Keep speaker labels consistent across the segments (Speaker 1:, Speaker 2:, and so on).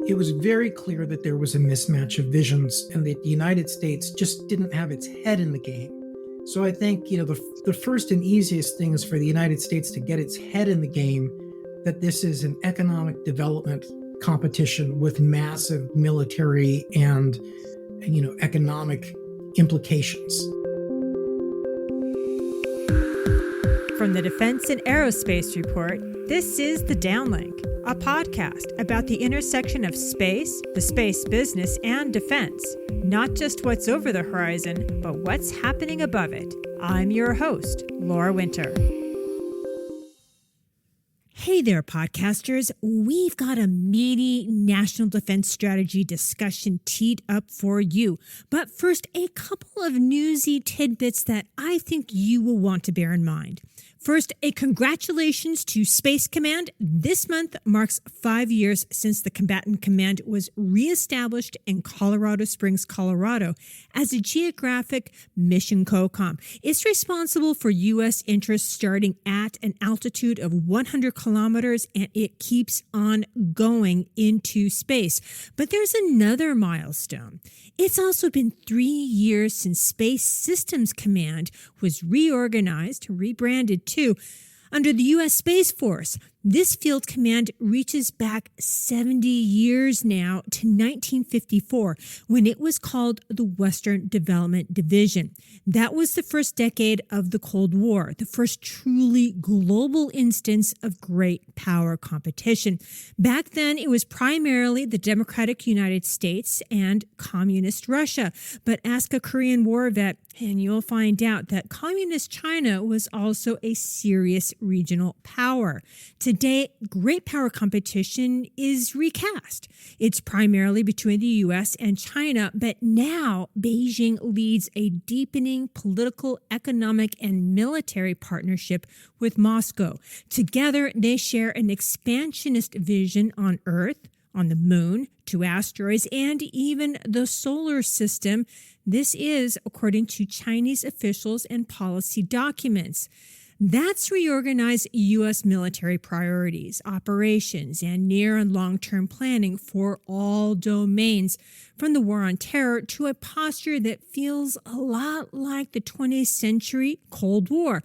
Speaker 1: It was very clear that there was a mismatch of visions and that the United States just didn't have its head in the game. So I think, the first and easiest thing is for the United States to get its head in the game, that this is an economic development competition with massive military and economic implications.
Speaker 2: From the Defense and Aerospace Report, this is The Downlink, a podcast about the intersection of space, the space business, and defense. Not just what's over the horizon, but what's happening above it. I'm your host, Laura Winter. Hey there, podcasters. We've got a meaty national defense strategy discussion teed up for you. But first, a couple of newsy tidbits that I think you will want to bear in mind. First, a congratulations to Space Command. This month marks 5 years since the Combatant Command was reestablished in Colorado Springs, Colorado, as a geographic mission COCOM. It's responsible for U.S. interests starting at an altitude of 100 kilometers, and it keeps on going into space. But there's another milestone. It's also been 3 years since Space Systems Command was rebranded to, under the U.S. Space Force. This field command reaches back 70 years now to 1954, when it was called the Western Development Division. That was the first decade of the Cold War, the first truly global instance of great power competition. Back then, it was primarily the Democratic United States and Communist Russia. But ask a Korean War vet, and you'll find out that Communist China was also a serious regional power. Today, great power competition is recast. It's primarily between the U.S. and China, but now Beijing leads a deepening political, economic, and military partnership with Moscow. Together, they share an expansionist vision on Earth, on the moon, to asteroids, and even the solar system. This is according to Chinese officials and policy documents. That's reorganized U.S. military priorities, operations, and near and long-term planning for all domains, from the war on terror to a posture that feels a lot like the 20th century Cold War.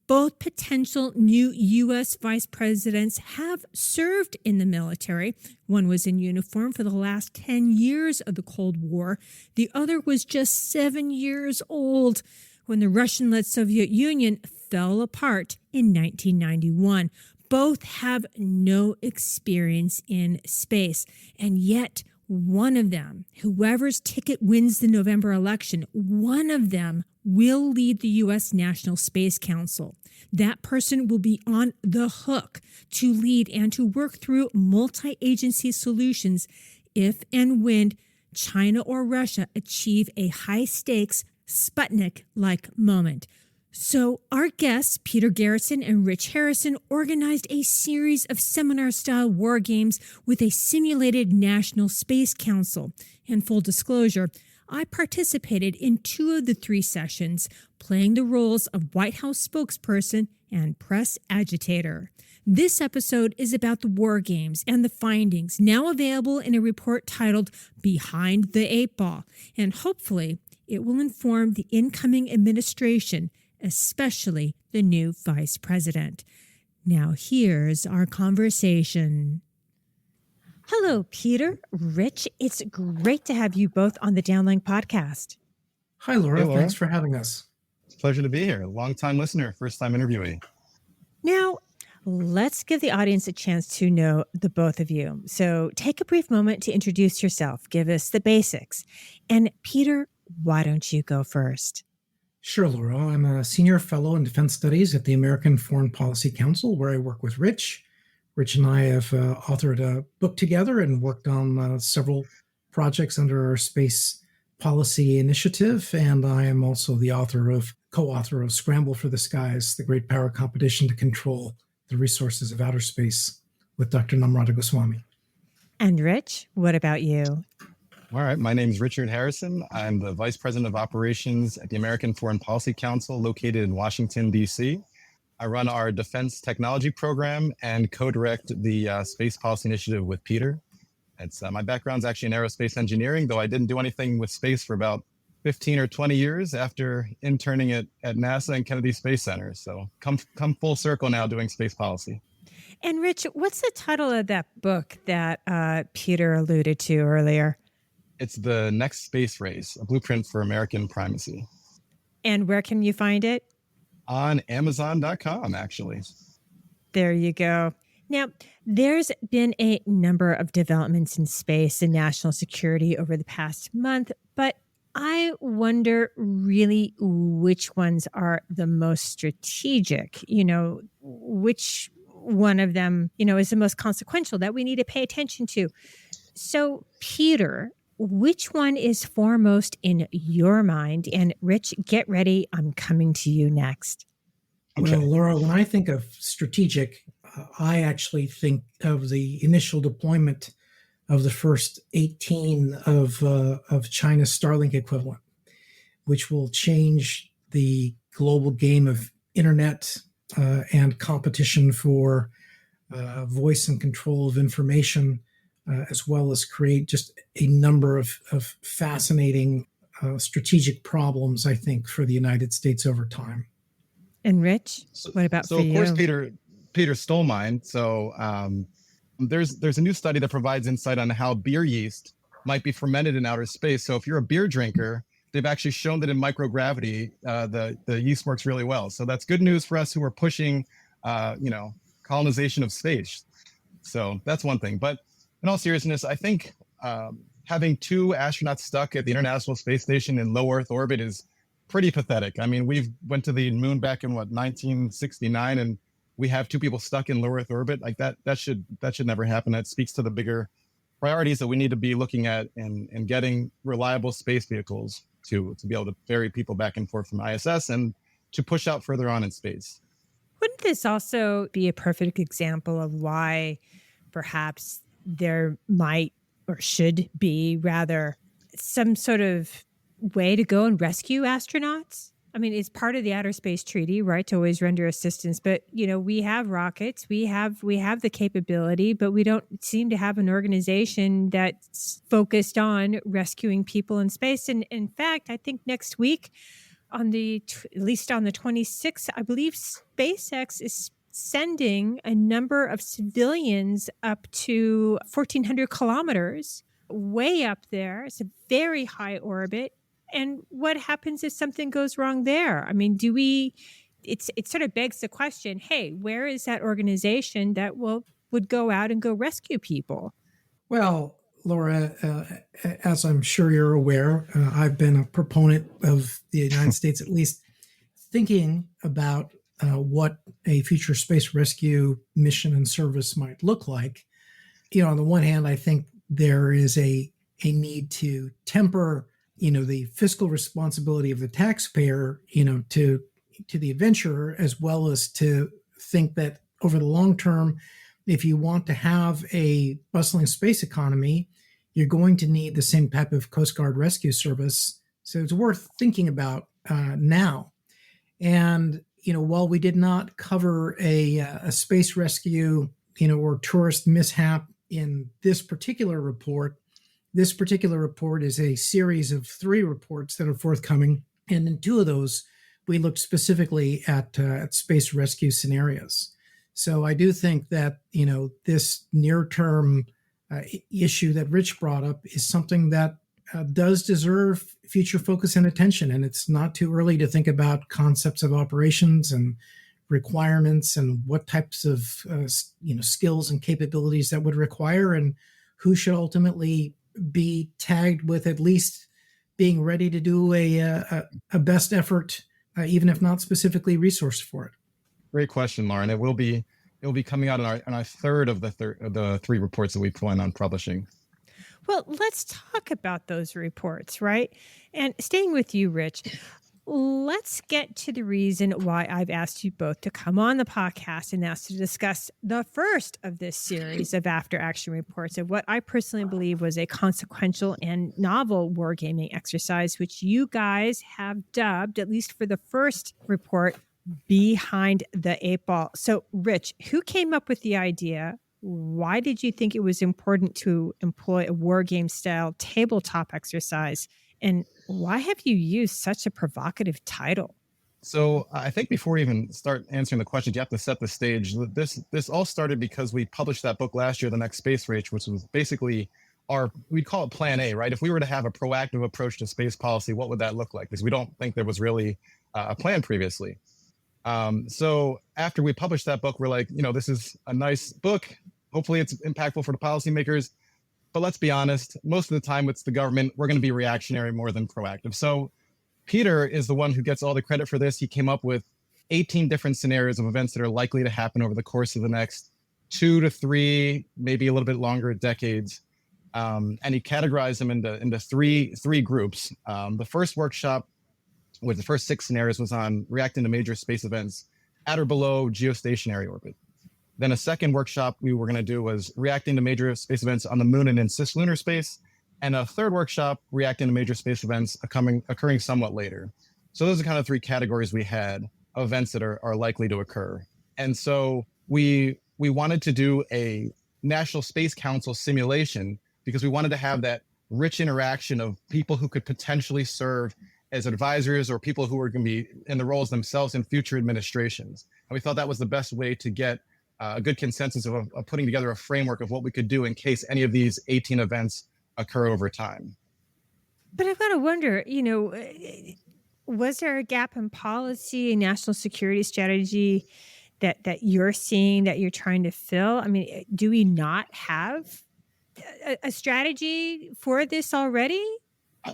Speaker 2: Both potential new U.S. vice presidents have served in the military. One was in uniform for the last 10 years of the Cold War. The other was just 7 years old when the Russian-led Soviet Union fell apart in 1991. Both have no experience in space, and yet one of them, whoever's ticket wins the November election, one of them will lead the U.S. National Space Council. That person will be on the hook to lead and to work through multi-agency solutions if and when China or Russia achieve a high-stakes Sputnik-like moment. So our guests, Peter Garretson and Rich Harrison, organized a series of seminar-style war games with a simulated National Space Council. And full disclosure, I participated in 2 of the 3 sessions, playing the roles of White House spokesperson and press agitator. This episode is about the war games and the findings, now available in a report titled Behind the Eight Ball, and hopefully it will inform the incoming administration, especially the new vice president. Now here's our conversation. Hello, Peter, Rich. It's great to have you both on the Downlink podcast.
Speaker 1: Hi, Laura.
Speaker 3: Hey, Laura.
Speaker 1: Thanks for having us.
Speaker 3: It's a pleasure to be here. Long-time listener, first-time interviewee.
Speaker 2: Now, let's give the audience a chance to know the both of you. So take a brief moment to introduce yourself. Give us the basics. And Peter, why don't you go first?
Speaker 1: Sure, Laura. I'm a senior fellow in defense studies at the American Foreign Policy Council, where I work with Rich. Rich and I have authored a book together and worked on several projects under our space policy initiative. And I am also the co-author of Scramble for the Skies, the great power competition to control the resources of outer space, with Dr. Namrata Goswami.
Speaker 2: And Rich, what about you?
Speaker 3: All right. My name is Richard Harrison. I'm the Vice President of Operations at the American Foreign Policy Council located in Washington, D.C. I run our Defense Technology Program and co-direct the Space Policy Initiative with Peter. It's my background's actually in aerospace engineering, though I didn't do anything with space for about 15 or 20 years after interning at NASA and Kennedy Space Center. So come full circle now doing space policy.
Speaker 2: And Rich, what's the title of that book that Peter alluded to earlier?
Speaker 3: It's The Next Space Race, a blueprint for American primacy.
Speaker 2: And where can you find it?
Speaker 3: On Amazon.com, actually.
Speaker 2: There you go. Now, there's been a number of developments in space and national security over the past month, but I wonder really which ones are the most strategic, which one of them, is the most consequential that we need to pay attention to. So, Peter, which one is foremost in your mind? And Rich, get ready. I'm coming to you next.
Speaker 3: Okay.
Speaker 1: Well, Laura, when I think of strategic, I actually think of the initial deployment of the first 18 of China's Starlink equivalent, which will change the global game of internet and competition for voice and control of information, as well as create just a number of fascinating strategic problems, I think, for the United States over time.
Speaker 2: And Rich, what about for you?
Speaker 3: So, of course, Peter stole mine. So there's a new study that provides insight on how beer yeast might be fermented in outer space. So if you're a beer drinker, they've actually shown that in microgravity, the yeast works really well. So that's good news for us who are pushing, colonization of space. So that's one thing. But in all seriousness, I think having 2 astronauts stuck at the International Space Station in low Earth orbit is pretty pathetic. I mean, we went to the moon back in 1969, and we have 2 people stuck in low Earth orbit. Like that should never happen. That speaks to the bigger priorities that we need to be looking at and getting reliable space vehicles to be able to ferry people back and forth from ISS and to push out further on in space.
Speaker 2: Wouldn't this also be a perfect example of why perhaps there might or should be rather some sort of way to go and rescue astronauts? I mean, it's part of the Outer Space Treaty, right, to always render assistance. But, we have rockets, we have the capability, but we don't seem to have an organization that's focused on rescuing people in space. And in fact, I think next week, at least on the 26th, I believe SpaceX is sending a number of civilians up to 1,400 kilometers, way up there. It's a very high orbit. And what happens if something goes wrong there? I mean, it sort of begs the question, hey, where is that organization that would go out and go rescue people?
Speaker 1: Well, Laura, as I'm sure you're aware, I've been a proponent of the United States at least thinking about what a future space rescue mission and service might look like. On the one hand, I think there is a need to temper, the fiscal responsibility of the taxpayer, to the adventurer, as well as to think that over the long term, if you want to have a bustling space economy, you're going to need the same type of Coast Guard rescue service. So it's worth thinking about now. And, while we did not cover a space rescue, or tourist mishap in this particular report is a series of 3 reports that are forthcoming. And in 2 of those, we looked specifically at space rescue scenarios. So I do think that, this near-term issue that Rich brought up is something that does deserve future focus and attention. And it's not too early to think about concepts of operations and requirements and what types of skills and capabilities that would require, and who should ultimately be tagged with at least being ready to do a best effort, even if not specifically resourced for it.
Speaker 3: Great question, Lauren. It will be coming out in our third of the 3 reports that we plan on publishing.
Speaker 2: Well, let's talk about those reports, right? And staying with you, Rich, let's get to the reason why I've asked you both to come on the podcast and asked to discuss the first of this series of after action reports of what I personally believe was a consequential and novel wargaming exercise, which you guys have dubbed, at least for the first report, Behind the Eight Ball. So, Rich, who came up with the idea why did you think it was important to employ a war game style tabletop exercise? And why have you used such a provocative title?
Speaker 3: So I think before we even start answering the questions, you have to set the stage. This all started because we published that book last year, The Next Space Race, which was basically we'd call it Plan A, right? If we were to have a proactive approach to space policy, what would that look like? Because we don't think there was really a plan previously. So after we published that book, we're like, this is a nice book. Hopefully it's impactful for the policymakers. But let's be honest, most of the time it's the government. We're going to be reactionary more than proactive. So Peter is the one who gets all the credit for this. He came up with 18 different scenarios of events that are likely to happen over the course of the next 2 to 3, maybe a little bit longer decades. And he categorized them into three groups. The first workshop with the first 6 scenarios was on reacting to major space events at or below geostationary orbit. Then a second workshop we were going to do was reacting to major space events on the moon and in cislunar space. And a third workshop reacting to major space events occurring somewhat later. So those are kind of 3 categories we had of events that are likely to occur. And so we wanted to do a National Space Council simulation because we wanted to have that rich interaction of people who could potentially serve as advisors or people who are going to be in the roles themselves in future administrations. And we thought that was the best way to get a good consensus of putting together a framework of what we could do in case any of these 18 events occur over time.
Speaker 2: But I've got to wonder, was there a gap in policy and national security strategy that you're seeing that you're trying to fill? I mean, do we not have a strategy for this already?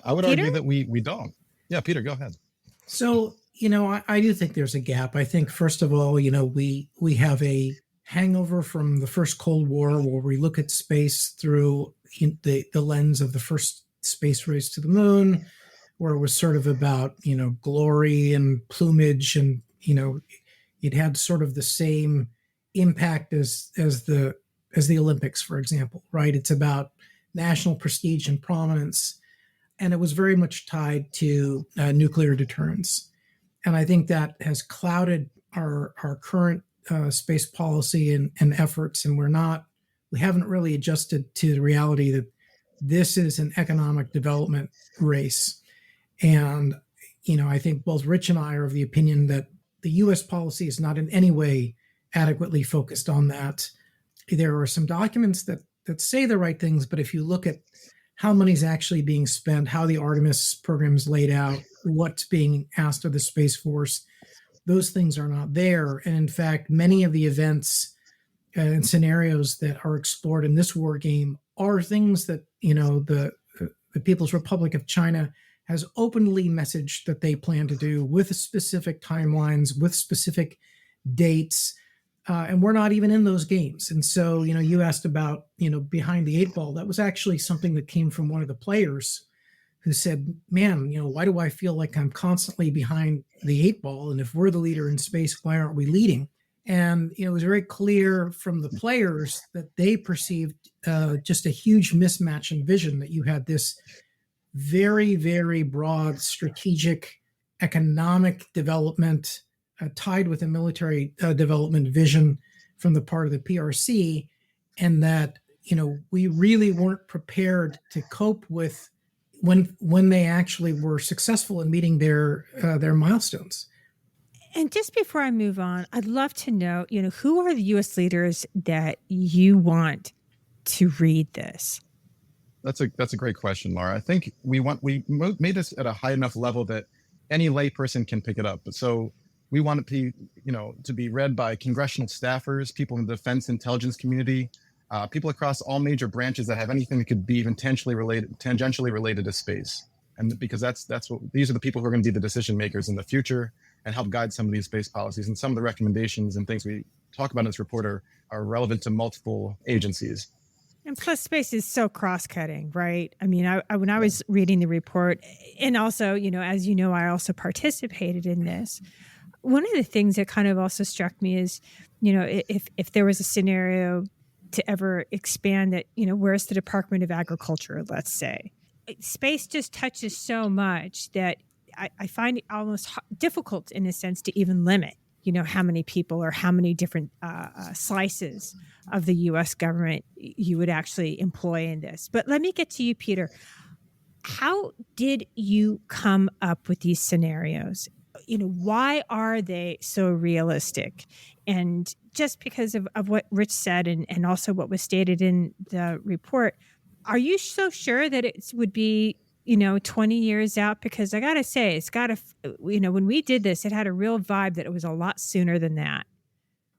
Speaker 3: I would
Speaker 2: Peter?
Speaker 3: argue that we don't. Yeah, Peter, go ahead.
Speaker 1: So, I do think there's a gap. I think, first of all, we have a hangover from the first Cold War where we look at space through the lens of the first space race to the moon, where it was sort of about, glory and plumage, and, it had sort of the same impact as the Olympics, for example, right? It's about national prestige and prominence. And it was very much tied to nuclear deterrence. And I think that has clouded our current space policy and efforts. And we haven't really adjusted to the reality that this is an economic development race. And, I think both Rich and I are of the opinion that the U.S. policy is not in any way adequately focused on that. There are some documents that say the right things, but if you look at how money's actually being spent, how the Artemis program is laid out, what's being asked of the Space Force, those things are not there. And in fact, many of the events and scenarios that are explored in this war game are things that, the People's Republic of China has openly messaged that they plan to do with specific timelines, with specific dates. And we're not even in those games. And so, you asked about, behind the 8 ball. That was actually something that came from one of the players who said, man, why do I feel like I'm constantly behind the 8 ball? And if we're the leader in space, why aren't we leading? And, it was very clear from the players that they perceived just a huge mismatch in vision, that you had this very, very broad strategic economic development tied with a military development vision from the part of the PRC, and that we really weren't prepared to cope with when they actually were successful in meeting their milestones.
Speaker 2: And just before I move on, I'd love to know, who are the U.S. leaders that you want to read this?
Speaker 3: That's a great question, Laura. I think we made this at a high enough level that any layperson can pick it up. So we want it to be read by congressional staffers, people in the defense intelligence community, people across all major branches that have anything that could be even tangentially related to space. And because these are the people who are going to be the decision makers in the future and help guide some of these space policies. And some of the recommendations and things we talk about in this report are relevant to multiple agencies.
Speaker 2: And plus, space is so cross-cutting, right? I mean, when I was reading the report, and also, as you know, I also participated in this. One of the things that kind of also struck me is, if there was a scenario to ever expand that, where's the Department of Agriculture, let's say. Space just touches so much that I find it almost difficult in a sense to even limit. how many people or how many different slices of the U.S. government you would actually employ in this. But let me get to you, Peter. How did you come up with these scenarios? Why are they so realistic? And just because of what Rich said and also what was stated in the report, are you so sure that it would be 20 years out? Because I got to say, it's got to, when we did this, it had a real vibe that it was a lot sooner than that.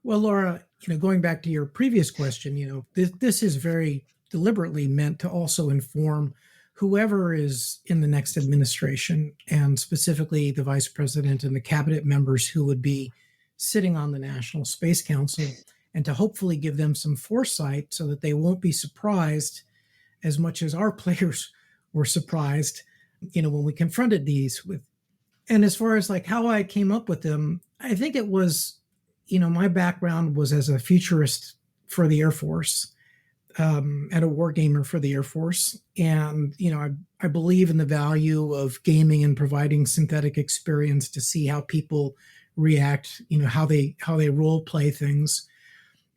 Speaker 1: Well, Laura, going back to your previous question, this is very deliberately meant to also inform whoever is in the next administration, and specifically the vice president and the cabinet members who would be sitting on the National Space Council, and to hopefully give them some foresight so that they won't be surprised as much as our players were surprised, when we confronted these with. And as far as like how I came up with them, I think it was, my background was as a futurist for the Air Force, and a war gamer for the Air Force. And, I believe in the value of gaming and providing synthetic experience to see how people react, how they role play things,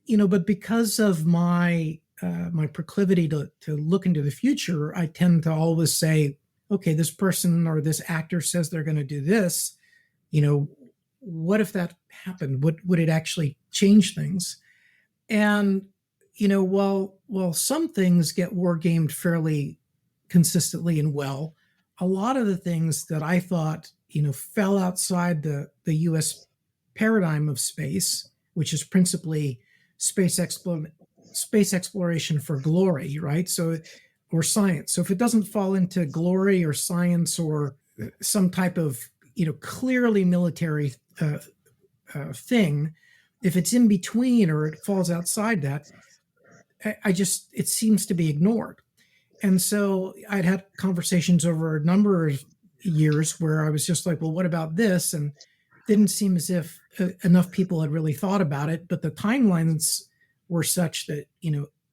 Speaker 1: but because of my proclivity to look into the future, I tend to always say, okay, this person or this actor says they're going to do this, what if that happened? Would it actually change things? And while some things get war gamed fairly consistently and well, a lot of the things that I thought fell outside the U.S. paradigm of space, which is principally space exploration for glory, right? Or science. So if it doesn't fall into glory or science or some type of clearly military thing, if it's in between or it falls outside that, it seems to be ignored. And so I'd had conversations over a number of years where I was just like, well, what about this? And didn't seem as if enough people had really thought about it. But the timelines were such that,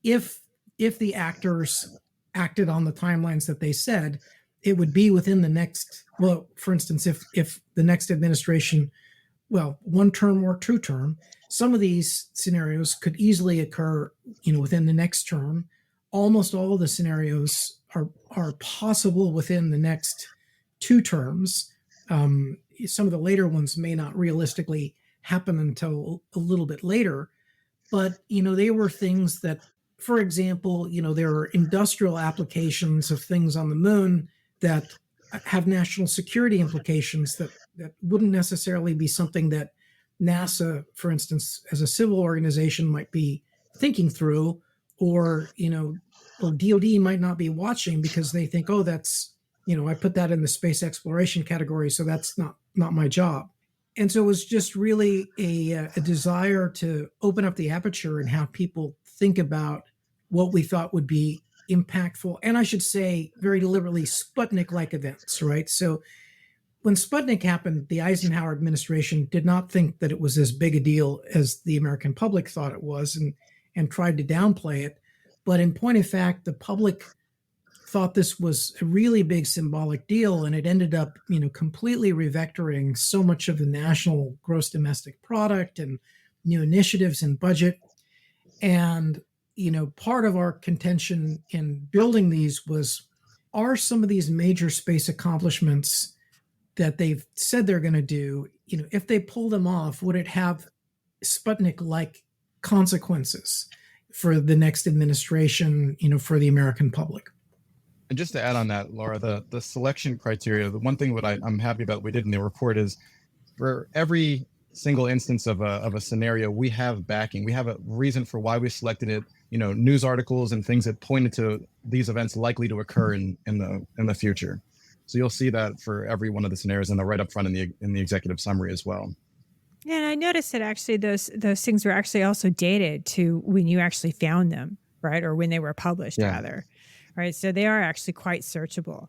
Speaker 1: if the actors acted on the timelines that they said, it would be within the next, well, for instance, if the next administration, well, one term or two term, some of these scenarios could easily occur, within the next term. Almost all of the scenarios are possible within the next two terms. Some of the later ones may not realistically happen until a little bit later, but they were things that, for example, there are industrial applications of things on the moon that have national security implications that wouldn't necessarily be something that NASA, for instance, as a civil organization might be thinking through, or DoD might not be watching because they think, oh, that's, I put that in the space exploration category, so that's not my job. And so it was just really a desire to open up the aperture and have people think about what we thought would be impactful, and I should say very deliberately Sputnik-like events, right? So when Sputnik happened, the Eisenhower administration did not think that it was as big a deal as the American public thought it was, and tried to downplay it. But in point of fact, the public thought this was a really big symbolic deal, and it ended up, completely revectoring so much of the national gross domestic product and new initiatives and budget. And, part of our contention in building these was, are some of these major space accomplishments that they've said they're going to do, if they pull them off, would it have Sputnik-like consequences for the next administration, for the American public?
Speaker 3: And just to add on that, Laura, the selection criteria, the one thing that I'm happy about we did in the report is, for every single instance of a scenario, we have backing. We have a reason for why we selected it, news articles and things that pointed to these events likely to occur in the future. So you'll see that for every one of the scenarios, and they're right up front in the executive summary as well.
Speaker 2: Yeah, and I noticed that actually those things were actually also dated to when you actually found them, right? Or when they were published, rather. Right. So they are actually quite searchable.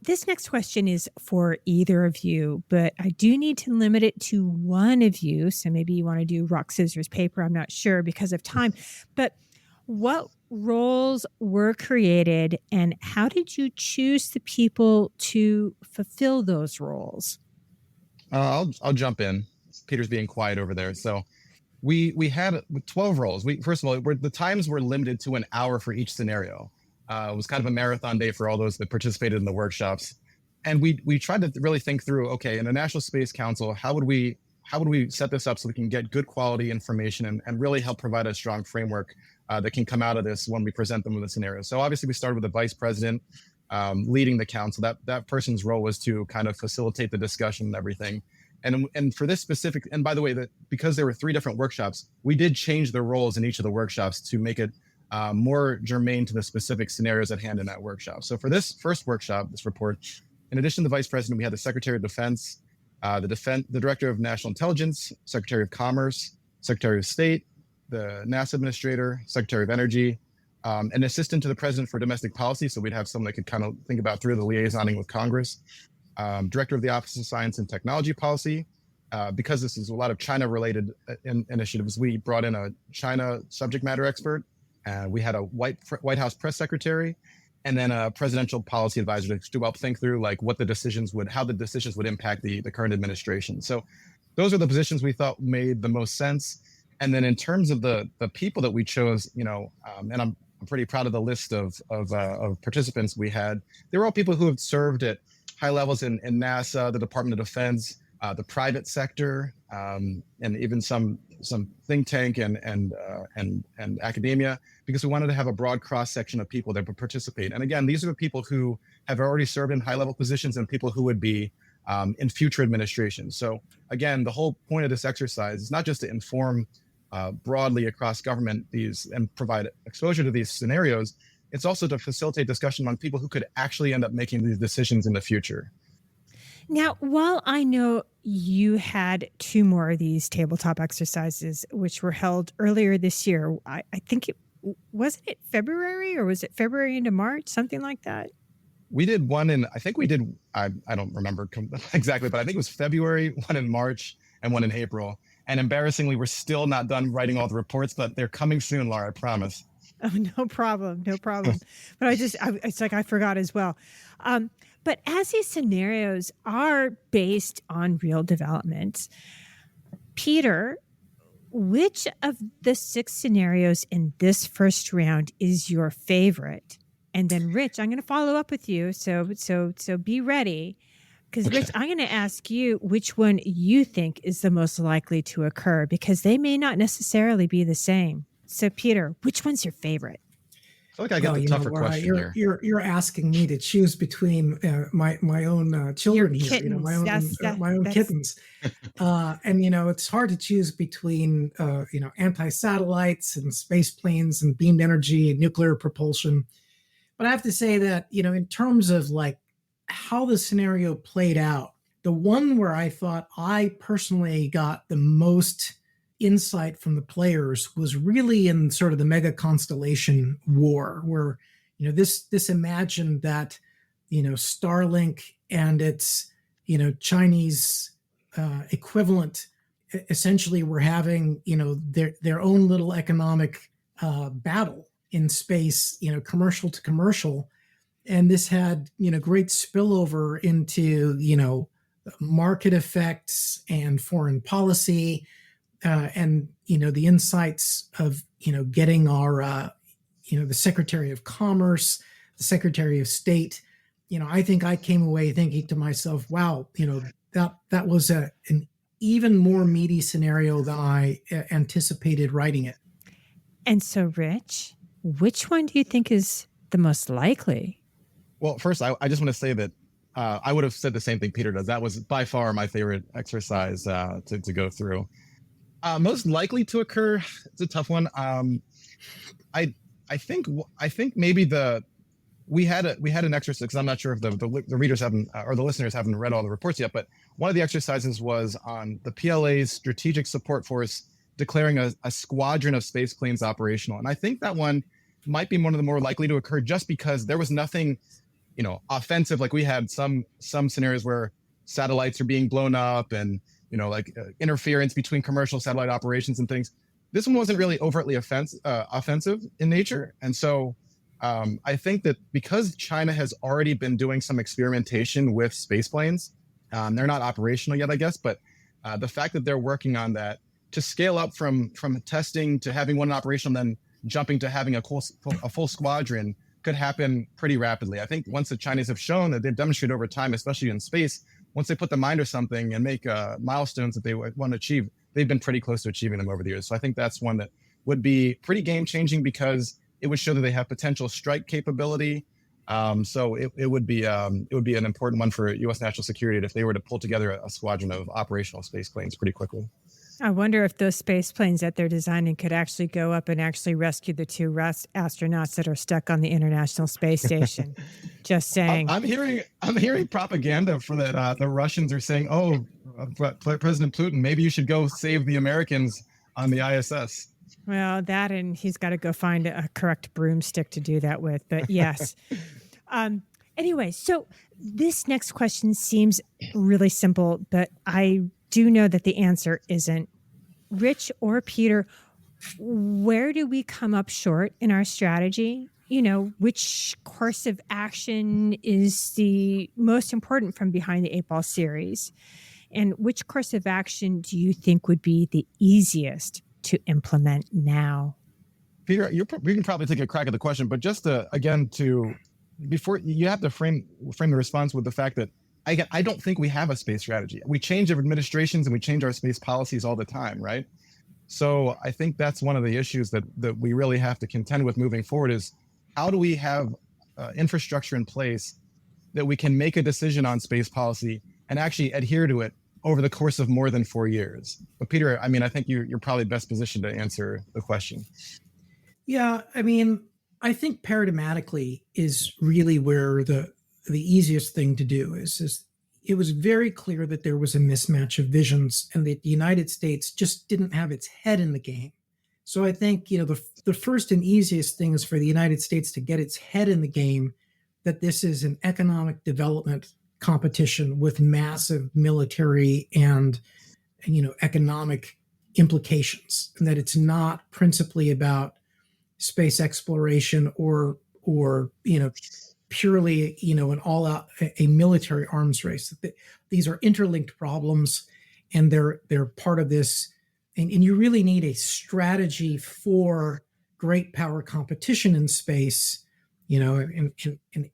Speaker 2: This next question is for either of you, but I do need to limit it to one of you. So maybe you want to do rock, scissors, paper. I'm not sure because of time. But what roles were created, and how did you choose the people to fulfill those roles?
Speaker 3: I'll jump in. Peter's being quiet over there. So we had 12 roles. First of all, the times were limited to an hour for each scenario. It was kind of a marathon day for all those that participated in the workshops. And we tried to really think through, okay, in the National Space Council, how would we set this up so we can get good quality information and really help provide a strong framework that can come out of this when we present them with a scenario. So obviously we started with the vice president leading the council. That person's role was to kind of facilitate the discussion and everything. And for this specific, and by the way, because there were 3 different workshops, we did change the roles in each of the workshops to make it more germane to the specific scenarios at hand in that workshop. So for this first workshop, this report, in addition to the vice president, we had the Secretary of Defense, the Director of National Intelligence, Secretary of Commerce, Secretary of State, the NASA Administrator, Secretary of Energy, an assistant to the President for Domestic Policy. So we'd have someone that could kind of think about through the liaisoning with Congress. Director of the Office of Science and Technology Policy. Because this is a lot of China-related initiatives, we brought in a China subject matter expert. We had a White House press secretary, and then a presidential policy advisor to help think through like how the decisions would impact the current administration. So those are the positions we thought made the most sense. And then in terms of the people that we chose, and I'm pretty proud of the list of participants we had. They were all people who have served at high levels in NASA, the Department of Defense, the private sector, and even some think tank and academia, because we wanted to have a broad cross section of people that would participate. And again, these are the people who have already served in high level positions and people who would be in future administrations. So again, the whole point of this exercise is not just to inform broadly across government and provide exposure to these scenarios. It's also to facilitate discussion among people who could actually end up making these decisions in the future.
Speaker 2: Now, while I know you had 2 more of these tabletop exercises, which were held earlier this year, I think wasn't it February, or was it February into March, something like that?
Speaker 3: We did one I don't remember exactly, but I think it was February, one in March, and one in April. And embarrassingly, we're still not done writing all the reports, but they're coming soon, Laura, I promise.
Speaker 2: Oh, no problem. But it's like I forgot as well. But as these scenarios are based on real developments, Peter, which of the 6 scenarios in this first round is your favorite? And then Rich, I'm going to follow up with you. So be ready. Because Rich, I'm going to ask you which one you think is the most likely to occur, because they may not necessarily be the same. So Peter, which one's your favorite?
Speaker 3: I feel like I got the tougher question here.
Speaker 1: You're asking me to choose between my own children here,
Speaker 2: kittens.
Speaker 1: My own kittens, and it's hard to choose between anti-satellites and space planes and beamed energy and nuclear propulsion. But I have to say that in terms of like how the scenario played out, the one where I thought I personally got the most insight from the players was really in sort of the mega constellation war, where this imagined that Starlink and its Chinese equivalent essentially were having their own little economic battle in space, commercial to commercial, and this had great spillover into market effects and foreign policy. And the insights of getting our the Secretary of Commerce, the Secretary of State, I think I came away thinking to myself, wow, that was an even more meaty scenario than I anticipated writing it.
Speaker 2: And so, Rich, which one do you think is the most likely?
Speaker 3: Well, first, I just want to say that I would have said the same thing Peter does. That was by far my favorite exercise to go through. Most likely to occur, it's a tough one. I think maybe we had an exercise, because I'm not sure if the readers haven't or the listeners haven't read all the reports yet, but one of the exercises was on the PLA's Strategic Support Force declaring a squadron of space planes operational, and I think that one might be one of the more likely to occur, just because there was nothing, offensive. Like we had some scenarios where satellites are being blown up and interference between commercial satellite operations and things. This one wasn't really overtly offensive in nature. And so I think that because China has already been doing some experimentation with space planes, they're not operational yet, I guess, but The fact that they're working on that to scale up from testing to having one operational, then jumping to having a full squadron could happen pretty rapidly. I think once the Chinese have shown that they've demonstrated over time, especially in space, once they put the mind to something and make milestones that they want to achieve, they've been pretty close to achieving them over the years. So I think that's one that would be pretty game changing because it would show that they have potential strike capability. So it would be an important one for U.S. national security if they were to pull together a squadron of operational space planes pretty quickly.
Speaker 2: I wonder if those space planes that they're designing could actually go up and actually rescue the two astronauts that are stuck on the International Space Station. Just saying.
Speaker 3: I'm hearing propaganda for that. The Russians are saying, "Oh, President Putin, maybe you should go save the Americans on the ISS."
Speaker 2: Well, that and he's got to go find a correct broomstick to do that with. But yes. Anyway, so this next question seems really simple, but I do know that the answer isn't. Rich or Peter, where do we come up short in our strategy? You know, which course of action is the most important from Behind the Eight Ball series? And which course of action do you think would be the easiest to implement now?
Speaker 3: Peter, we can probably take a crack at the question, but just before you have to frame the response with the fact that I don't think we have a space strategy. We change our administrations and we change our space policies all the time, right? So I think that's one of the issues that we really have to contend with moving forward is how do we have infrastructure in place that we can make a decision on space policy and actually adhere to it over the course of more than 4 years? But Peter, I mean, I think you're probably best positioned to answer the question.
Speaker 1: Yeah, I mean, I think paradigmatically is really where the easiest thing to do is it was very clear that there was a mismatch of visions and that the United States just didn't have its head in the game. So I think, the first and easiest thing is for the United States to get its head in the game, that this is an economic development competition with massive military and economic implications, and that it's not principally about space exploration or purely, an all-out a military arms race. These are interlinked problems, and they're part of this. And you really need a strategy for great power competition in space, an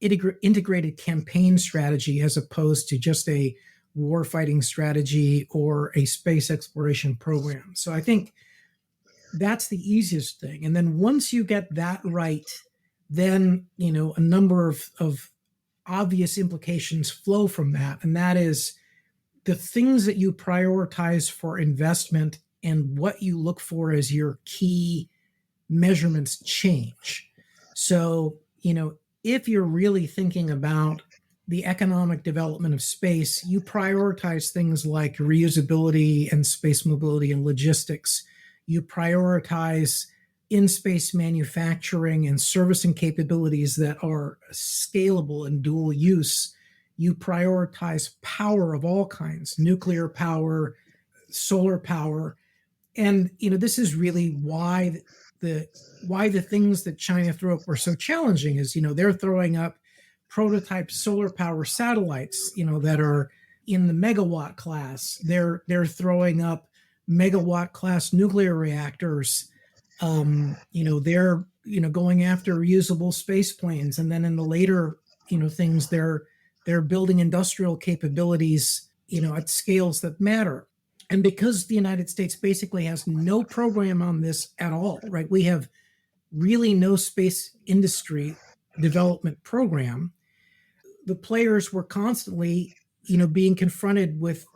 Speaker 1: integrated campaign strategy as opposed to just a warfighting strategy or a space exploration program. So I think that's the easiest thing. And then once you get that right, then a number of obvious implications flow from that, and that is the things that you prioritize for investment and what you look for as your key measurements change. So if you're really thinking about the economic development of space, you prioritize things like reusability and space mobility and logistics. You prioritize in-space manufacturing and servicing capabilities that are scalable and dual use. You prioritize power of all kinds, nuclear power, solar power. And, this is really why the things that China threw up were so challenging is, they're throwing up prototype solar power satellites, that are in the megawatt class. They're throwing up megawatt class nuclear reactors. They're going after reusable space planes, and then in the later things they're building industrial capabilities at scales that matter. And because the United States basically has no program on this at all, right? We have really no space industry development program. The players were constantly being confronted with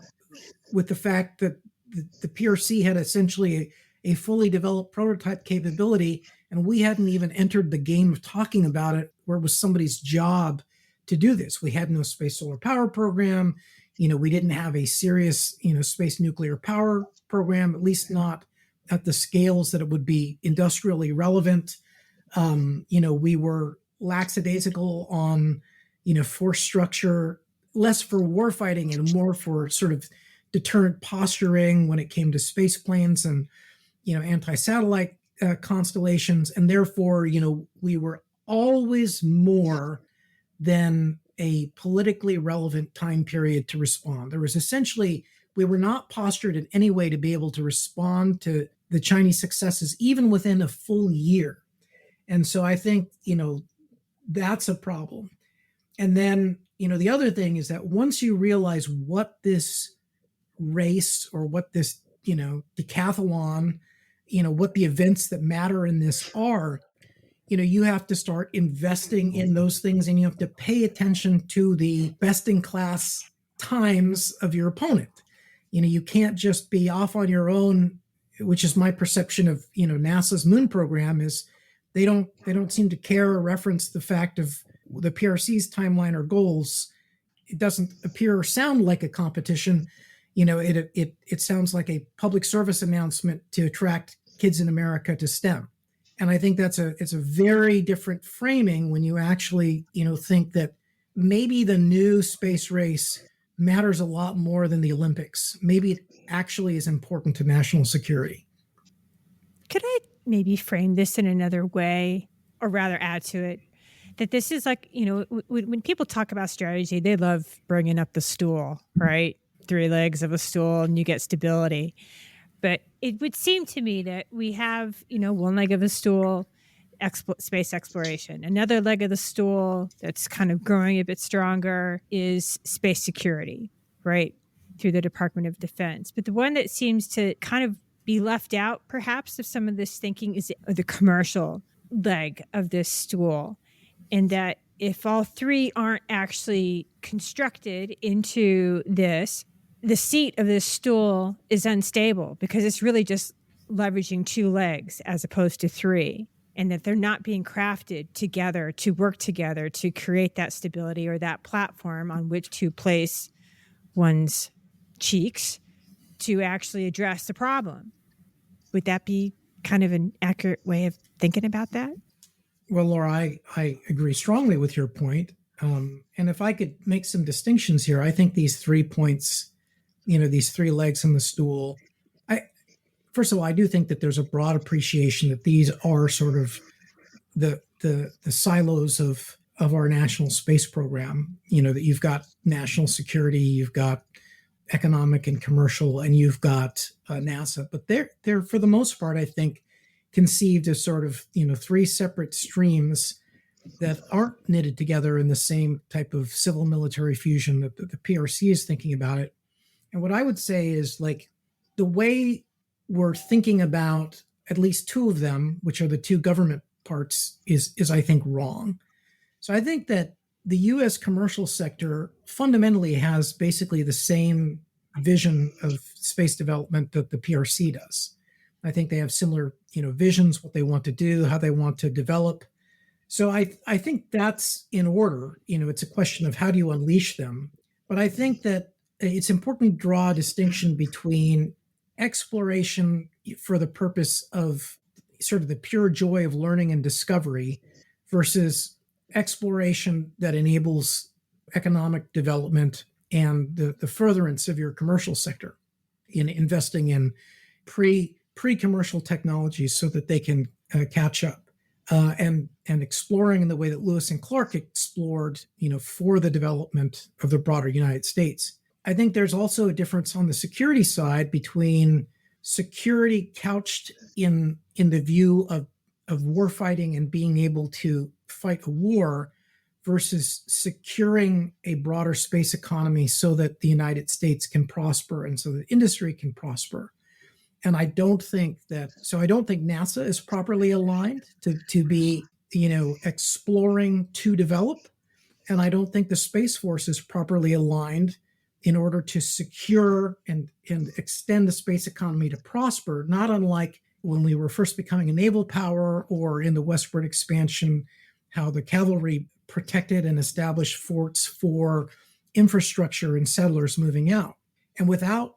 Speaker 1: the fact that the PRC had essentially a fully developed prototype capability, and we hadn't even entered the game of talking about it, where it was somebody's job to do this. We had no space solar power program. We didn't have a serious, space nuclear power program, at least not at the scales that it would be industrially relevant. We were lackadaisical on, force structure, less for warfighting and more for sort of deterrent posturing when it came to space planes and anti-satellite constellations. And therefore, we were always more than a politically relevant time period to respond. There was essentially we were not postured in any way to be able to respond to the Chinese successes, even within a full year. And so I think, that's a problem. And then, the other thing is that once you realize what this race or what this, decathlon, what the events that matter in this are, you have to start investing in those things, and you have to pay attention to the best in class times of your opponent. You can't just be off on your own, which is my perception of, NASA's moon program is they don't seem to care or reference the fact of the PRC's timeline or goals. It doesn't appear or sound like a competition. It sounds like a public service announcement to attract kids in America to STEM. And I think it's a very different framing when you actually, think that maybe the new space race matters a lot more than the Olympics. Maybe it actually is important to national security.
Speaker 2: Could I maybe frame this in another way, or rather add to it? That this is like, when people talk about strategy, they love bringing up the stool, right? 3 legs of a stool and you get stability. But it would seem to me that we have, one leg of the stool, space exploration. Another leg of the stool that's kind of growing a bit stronger is space security, right? Through the Department of Defense. But the one that seems to kind of be left out, perhaps, of some of this thinking is the commercial leg of this stool. And that if all 3 aren't actually constructed into this, the seat of this stool is unstable because it's really just leveraging 2 legs as opposed to 3, and that they're not being crafted together to work together to create that stability or that platform on which to place one's cheeks to actually address the problem. Would that be kind of an accurate way of thinking about that?
Speaker 1: Well, Laura, I agree strongly with your point. And if I could make some distinctions here, I think these 3 points, these 3 legs in the stool, first of all, I do think that there's a broad appreciation that these are sort of the silos of our national space program, that you've got national security, you've got economic and commercial, and you've got NASA. But they're for the most part, I think, conceived as sort of 3 separate streams that aren't knitted together in the same type of civil military fusion that the PRC is thinking about it. And what I would say is, like, the way we're thinking about at least 2 of them, which are the 2 government parts, is I think wrong. So I think that the U.S. commercial sector fundamentally has basically the same vision of space development that the PRC does. I think they have similar, visions, what they want to do, how they want to develop. So I think that's in order. It's a question of how do you unleash them. But I think that it's important to draw a distinction between exploration for the purpose of sort of the pure joy of learning and discovery versus exploration that enables economic development and the furtherance of your commercial sector in investing in pre-commercial technologies so that they can catch up and exploring in the way that Lewis and Clark explored, for the development of the broader United States. I think there's also a difference on the security side between security couched in the view of warfighting and being able to fight a war versus securing a broader space economy so that the United States can prosper and so that industry can prosper. And I don't think NASA is properly aligned to be, exploring to develop. And I don't think the Space Force is properly aligned in order to secure and extend the space economy to prosper, not unlike when we were first becoming a naval power or in the westward expansion, how the cavalry protected and established forts for infrastructure and settlers moving out. And without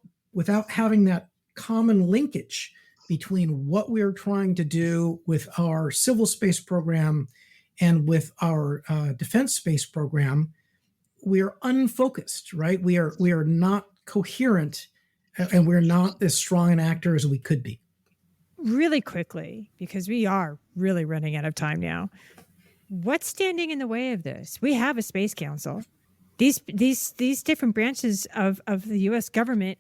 Speaker 1: having that common linkage between what we're trying to do with our civil space program and with our defense space program, we are unfocused, right? We are not coherent, and we're not as strong an actor as we could be.
Speaker 2: Really quickly, because we are really running out of time now. What's standing in the way of this? We have a space council. These different branches of the U.S. government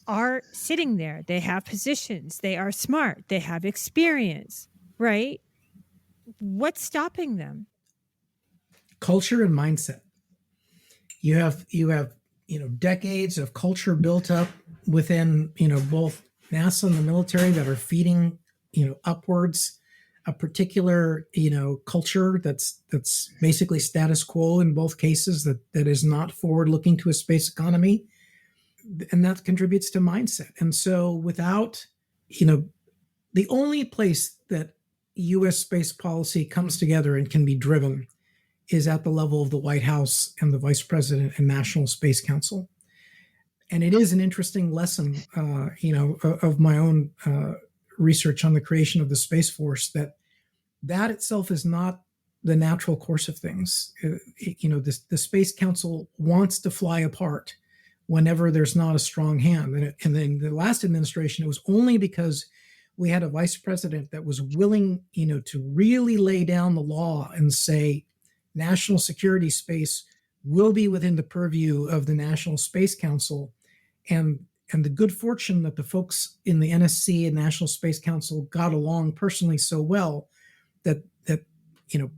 Speaker 2: are sitting there. They have positions. They are smart. They have experience, right? What's stopping them?
Speaker 1: Culture and mindset. You have decades of culture built up within both NASA and the military that are feeding upwards a particular culture that's basically status quo in both cases, that is not forward looking to a space economy, and that contributes to mindset. And so without the only place that U.S. space policy comes together and can be driven is at the level of the White House and the Vice President and National Space Council. And it is an interesting lesson, of my own research on the creation of the Space Force, that itself is not the natural course of things. The Space Council wants to fly apart whenever there's not a strong hand. And then the last administration, it was only because we had a vice president that was willing, to really lay down the law and say, national security space will be within the purview of the National Space Council. And the good fortune that the folks in the NSC and National Space Council got along personally so well that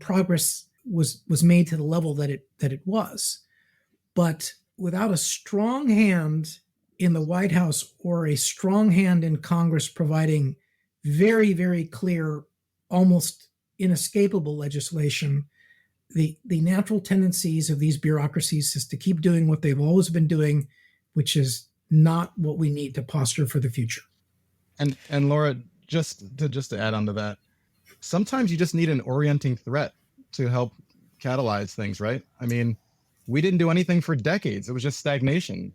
Speaker 1: progress was made to the level that it was. But without a strong hand in the White House or a strong hand in Congress providing very, very clear, almost inescapable legislation, the natural tendencies of these bureaucracies is to keep doing what they've always been doing, which is not what we need to posture for the future.
Speaker 3: And Laura, just to add on to that, sometimes you just need an orienting threat to help catalyze things, right? I mean, we didn't do anything for decades. It was just stagnation.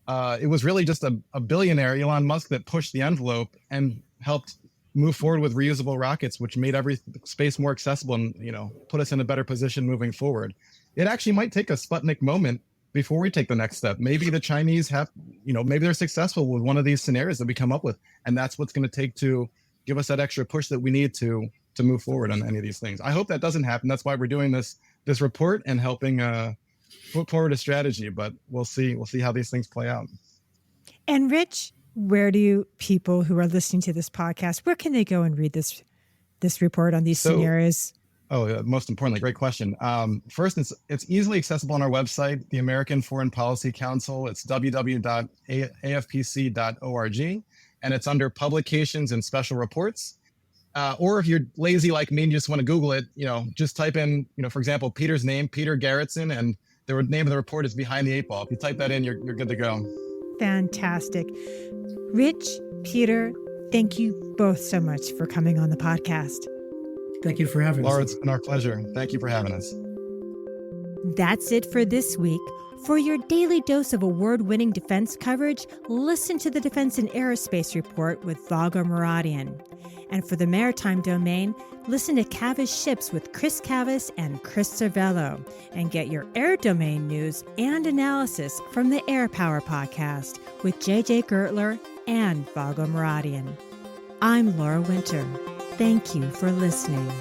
Speaker 3: It was really just a billionaire, Elon Musk, that pushed the envelope and helped move forward with reusable rockets, which made every space more accessible and, put us in a better position moving forward. It actually might take a Sputnik moment before we take the next step. Maybe the Chinese have, maybe they're successful with one of these scenarios that we come up with. And that's what's going to take to give us that extra push that we need to move forward on any of these things. I hope that doesn't happen. That's why we're doing this report and helping put forward a strategy, but we'll see how these things play out.
Speaker 2: And Rich, where do people who are listening to this podcast, where can they go and read this report on these scenarios?
Speaker 3: Most importantly, great question. First, it's easily accessible on our website, the American Foreign Policy Council. It's www.afpc.org, and it's under publications and special reports. Or if you're lazy like me and you just want to Google it, just type in, for example, Peter's name, Peter Garretson, and the name of the report is Behind the Eight Ball. If you type that in, you're good to go.
Speaker 2: Fantastic. Rich, Peter, thank you both so much for coming on the podcast.
Speaker 1: Thank you for having us.
Speaker 3: Laura, it's been our pleasure. Thank you for having us.
Speaker 2: That's it for this week. For your daily dose of award-winning defense coverage, listen to the Defense and Aerospace Report with Vago Muradian. And for the maritime domain, listen to Cavis Ships with Chris Cavis and Chris Cervello, and get your air domain news and analysis from the Air Power Podcast with JJ Gertler and Vago Muradian. I'm Laura Winter. Thank you for listening.